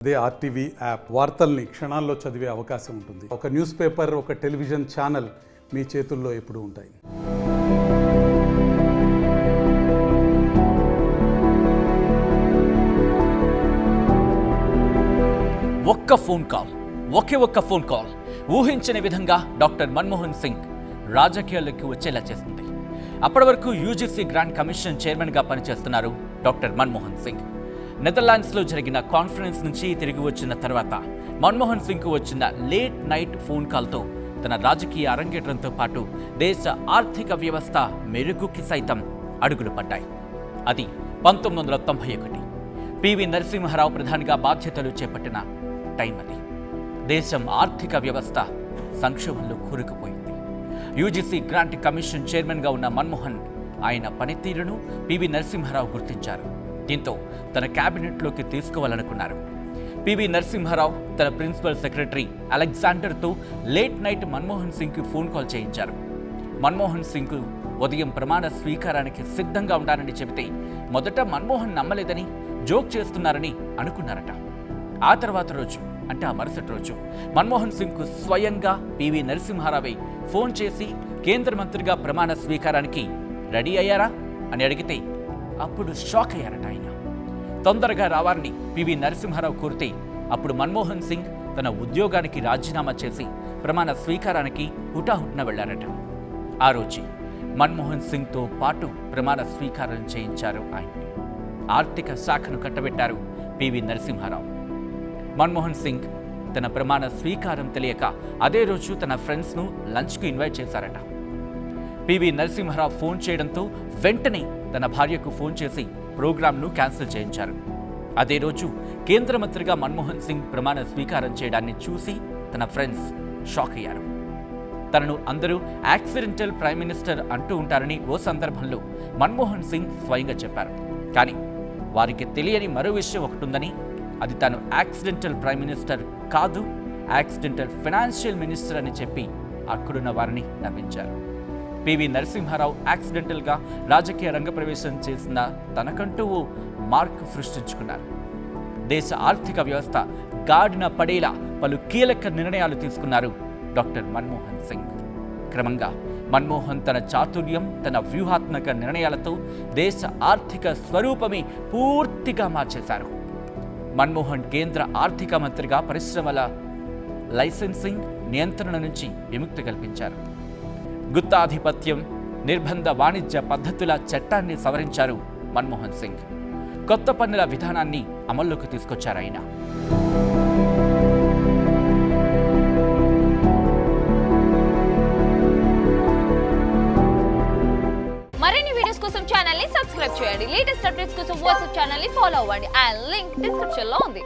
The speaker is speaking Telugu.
అదే ఆర్టీవీ యాప్ వార్తల్ని క్షణాల్లో చదివే అవకాశం ఉంటుంది. ఒక న్యూస్ పేపర్, ఒక టెలివిజన్ ఛానల్ మీ చేతుల్లో ఎప్పుడూ ఉంటాయి. ఒక్క ఫోన్ కాల్, ఒక్క ఫోన్ కాల్ ఊహించని విధంగా డాక్టర్ మన్మోహన్ సింగ్ రాజకీయాల్లోకి వచ్చేలా చేస్తుంది. అప్పటి వరకు యూజీసీ గ్రాంట్ కమిషన్ చైర్మన్గా పనిచేస్తున్నారు డాక్టర్ మన్మోహన్ సింగ్. నెదర్లాండ్స్లో జరిగిన కాన్ఫరెన్స్ నుంచి తిరిగి వచ్చిన తర్వాత మన్మోహన్ సింగ్కు వచ్చిన లేట్ నైట్ ఫోన్ కాల్తో తన రాజకీయ అరంగేట్రంతో పాటు దేశ ఆర్థిక వ్యవస్థ మెరుగుకి సైతం అడుగులు పడ్డాయి. అది 1991. పివి నరసింహారావు ప్రధానిగా బాధ్యతలు చేపట్టిన టైం అది. దేశం ఆర్థిక వ్యవస్థ సంక్షోభంలో కూరుకుపోయింది. యూజీసీ గ్రాంట్ కమిషన్ చైర్మన్గా ఉన్న మన్మోహన్ ఆయన పనితీరును పివి నరసింహారావు గుర్తించారు. దీంతో తన క్యాబినెట్లోకి తీసుకోవాలనుకున్నారు. పివి నరసింహారావు తన ప్రిన్సిపల్ సెక్రటరీ అలెగ్జాండర్తో లేట్ నైట్ మన్మోహన్ సింగ్కి ఫోన్ కాల్ చేయించారు. మన్మోహన్ సింగ్ ఉదయం ప్రమాణ స్వీకారానికి సిద్ధంగా ఉండాలని చెబితే మొదట మన్మోహన్ నమ్మలేదని, జోక్ చేస్తున్నారని అనుకున్నారట. ఆ తర్వాత రోజు అంటే ఆ మరుసటి రోజు మన్మోహన్ సింగ్కు స్వయంగా పివి నరసింహారావే ఫోన్ చేసి కేంద్ర మంత్రిగా ప్రమాణ స్వీకారానికి రెడీ అయ్యారా అని అడిగితే అప్పుడు షాక్ అయ్యారట ఆయన. తొందరగా రావాలని పివి నరసింహారావు కోరితే అప్పుడు మన్మోహన్ సింగ్ తన ఉద్యోగానికి రాజీనామా చేసి ప్రమాణ స్వీకారానికి హుటాహుటిన వెళ్లారట. ఆ రోజు మన్మోహన్ సింగ్తో పాటు ప్రమాణ స్వీకారం చేయించారు ఆయన్ని. ఆర్థిక శాఖను కట్టబెట్టారు పివి నరసింహారావు. మన్మోహన్ సింగ్ తన ప్రమాణ స్వీకారం తెలియక అదే రోజు తన ఫ్రెండ్స్ను లంచ్కు ఇన్వైట్ చేశారట. పివి నరసింహారావు ఫోన్ చేయడంతో వెంటనే తన భార్యకు ఫోన్ చేసి ప్రోగ్రాంను క్యాన్సిల్ చేయించారు. అదే రోజు కేంద్ర మంత్రిగా మన్మోహన్ సింగ్ ప్రమాణ స్వీకారం చేయడాన్ని చూసి తన ఫ్రెండ్స్ షాక్ అయ్యారు. తనను అందరూ యాక్సిడెంటల్ ప్రైమ్ మినిస్టర్ అంటూ ఉంటారని ఓ సందర్భంలో మన్మోహన్ సింగ్ స్వయంగా చెప్పారు. కానీ వారికి తెలియని మరో విషయం ఒకటి, అది తాను యాక్సిడెంటల్ ప్రైమ్ మినిస్టర్ కాదు, యాక్సిడెంటల్ ఫైనాన్షియల్ మినిస్టర్ అని చెప్పి అక్కడున్న వారిని నవ్వించారు. పివి నరసింహారావు యాక్సిడెంటల్గా రాజకీయ రంగప్రవేశం చేసిన తనకంటూ ఓ మార్క్ సృష్టించుకున్నారు. దేశ ఆర్థిక వ్యవస్థ గాడిన పడేలా పలు కీలక నిర్ణయాలు తీసుకున్నారు డాక్టర్ మన్మోహన్ సింగ్. క్రమంగా మన్మోహన్ తన చాతుర్యం, తన వ్యూహాత్మక నిర్ణయాలతో దేశ ఆర్థిక స్వరూపమే పూర్తిగా మార్చేశారు. మన్మోహన్ కేంద్ర ఆర్థిక మంత్రిగా పరిశ్రమల లైసెన్సింగ్, నియంత్రణ నుంచి విముక్తి కల్పించారు. గుత్తాధిపత్యం, నిర్బంధ వాణిజ్య పద్ధతుల చట్టాన్ని సవరించారు మన్మోహన్ సింగ్. కొత్త పన్నుల విధానాన్ని అమల్లోకి తీసుకొచ్చారు ఆయన. మరిన్ని వీడియోస్ కోసం ఛానల్ ని సబ్స్క్రైబ్ చేయండి. లేటెస్ట్ అప్డేట్స్ కోసం వాట్సాప్ ఛానల్ ని ఫాలో అవ్వండి. ఆ లింక్ డిస్క్రిప్షన్ లో ఉంది.